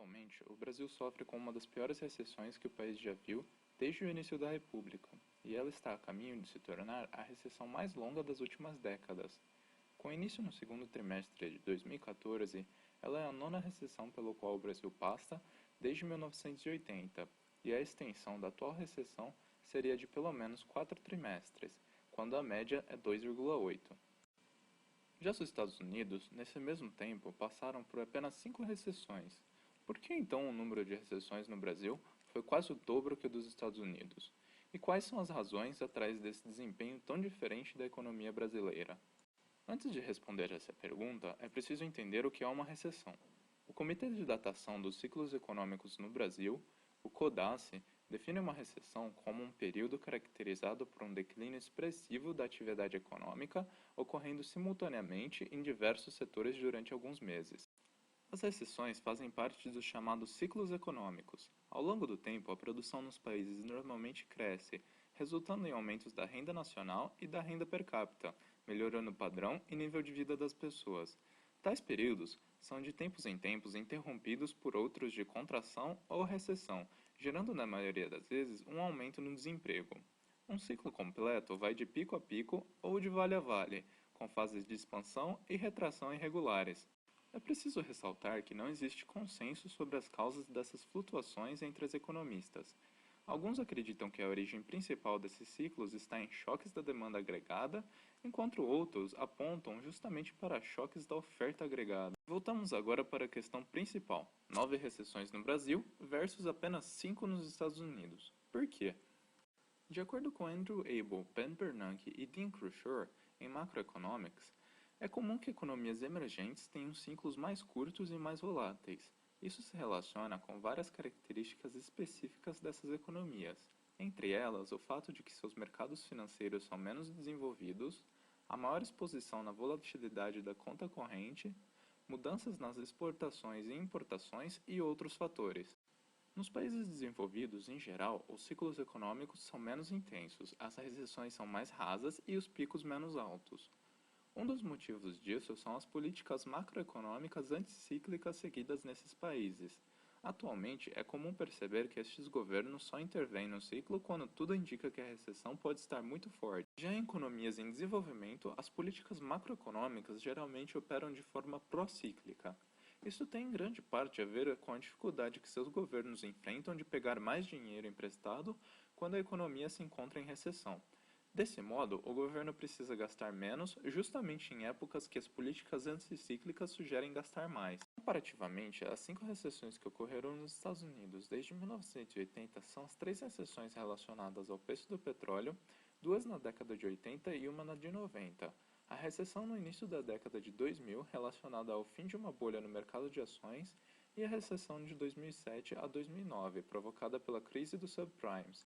Atualmente, o Brasil sofre com uma das piores recessões que o país já viu desde o início da República, e ela está a caminho de se tornar a recessão mais longa das últimas décadas. Com início no segundo trimestre de 2014, ela é a nona recessão pelo qual o Brasil passa desde 1980, e a extensão da atual recessão seria de pelo menos 4 trimestres, quando a média é 2,8. Já os Estados Unidos, nesse mesmo tempo, passaram por apenas 5 recessões. Por que então o número de recessões no Brasil foi quase o dobro que o dos Estados Unidos? E quais são as razões atrás desse desempenho tão diferente da economia brasileira? Antes de responder essa pergunta, é preciso entender o que é uma recessão. O Comitê de Datação dos Ciclos Econômicos no Brasil, o CODACE, define uma recessão como um período caracterizado por um declínio expressivo da atividade econômica ocorrendo simultaneamente em diversos setores durante alguns meses. As recessões fazem parte dos chamados ciclos econômicos. Ao longo do tempo, a produção nos países normalmente cresce, resultando em aumentos da renda nacional e da renda per capita, melhorando o padrão e nível de vida das pessoas. Tais períodos são de tempos em tempos interrompidos por outros de contração ou recessão, gerando na maioria das vezes um aumento no desemprego. Um ciclo completo vai de pico a pico ou de vale a vale, com fases de expansão e retração irregulares. É preciso ressaltar que não existe consenso sobre as causas dessas flutuações entre os economistas. Alguns acreditam que a origem principal desses ciclos está em choques da demanda agregada, enquanto outros apontam justamente para choques da oferta agregada. Voltamos agora para a questão principal: 9 recessões no Brasil versus apenas 5 nos Estados Unidos. Por quê? De acordo com Andrew Abel, Ben Bernanke e Dean Krushore, em Macroeconomics, é comum que economias emergentes tenham ciclos mais curtos e mais voláteis. Isso se relaciona com várias características específicas dessas economias, entre elas o fato de que seus mercados financeiros são menos desenvolvidos, a maior exposição na volatilidade da conta corrente, mudanças nas exportações e importações e outros fatores. Nos países desenvolvidos, em geral, os ciclos econômicos são menos intensos, as recessões são mais rasas e os picos menos altos. Um dos motivos disso são as políticas macroeconômicas anticíclicas seguidas nesses países. Atualmente, é comum perceber que estes governos só intervêm no ciclo quando tudo indica que a recessão pode estar muito forte. Já em economias em desenvolvimento, as políticas macroeconômicas geralmente operam de forma procíclica. Isso tem em grande parte a ver com a dificuldade que seus governos enfrentam de pegar mais dinheiro emprestado quando a economia se encontra em recessão. Desse modo, o governo precisa gastar menos justamente em épocas que as políticas anticíclicas sugerem gastar mais. Comparativamente, as 5 recessões que ocorreram nos Estados Unidos desde 1980 são as 3 recessões relacionadas ao preço do petróleo, 2 na década de 80 e uma na de 90. A recessão no início da década de 2000, relacionada ao fim de uma bolha no mercado de ações, e a recessão de 2007 a 2009, provocada pela crise dos subprimes.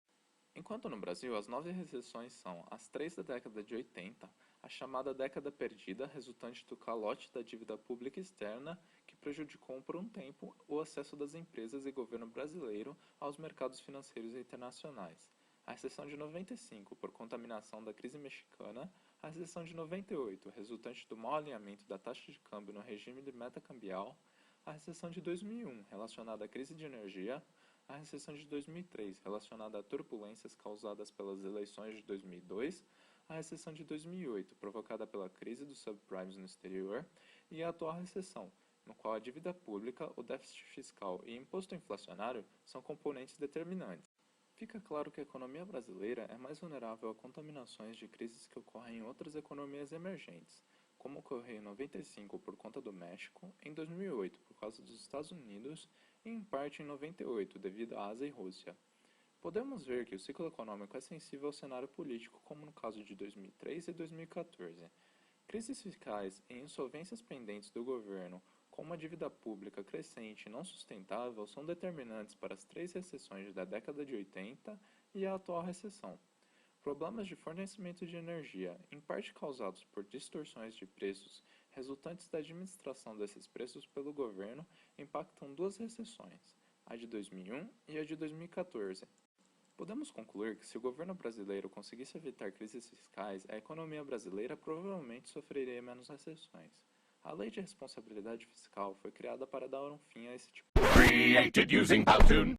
Enquanto no Brasil as 9 recessões são as 3 da década de 80, a chamada década perdida, resultante do calote da dívida pública externa, que prejudicou por um tempo o acesso das empresas e governo brasileiro aos mercados financeiros internacionais. A recessão de 95, por contaminação da crise mexicana, a recessão de 98, resultante do mau alinhamento da taxa de câmbio no regime de meta cambial, a recessão de 2001, relacionada à crise de energia, a recessão de 2003, relacionada a turbulências causadas pelas eleições de 2002, a recessão de 2008, provocada pela crise dos subprimes no exterior, e a atual recessão, no qual a dívida pública, o déficit fiscal e imposto inflacionário são componentes determinantes. Fica claro que a economia brasileira é mais vulnerável a contaminações de crises que ocorrem em outras economias emergentes, como ocorreu em 95 por conta do México, em 2008 por causa dos Estados Unidos e em parte em 98 devido à Ásia e Rússia. Podemos ver que o ciclo econômico é sensível ao cenário político, como no caso de 2003 e 2014. Crises fiscais e insolvências pendentes do governo, com uma dívida pública crescente e não sustentável, são determinantes para as 3 recessões da década de 80 e a atual recessão. Problemas de fornecimento de energia, em parte causados por distorções de preços resultantes da administração desses preços pelo governo, impactam 2 recessões, a de 2001 e a de 2014. Podemos concluir que se o governo brasileiro conseguisse evitar crises fiscais, a economia brasileira provavelmente sofreria menos recessões. A Lei de Responsabilidade Fiscal foi criada para dar um fim a esse tipo Created using Powtoon.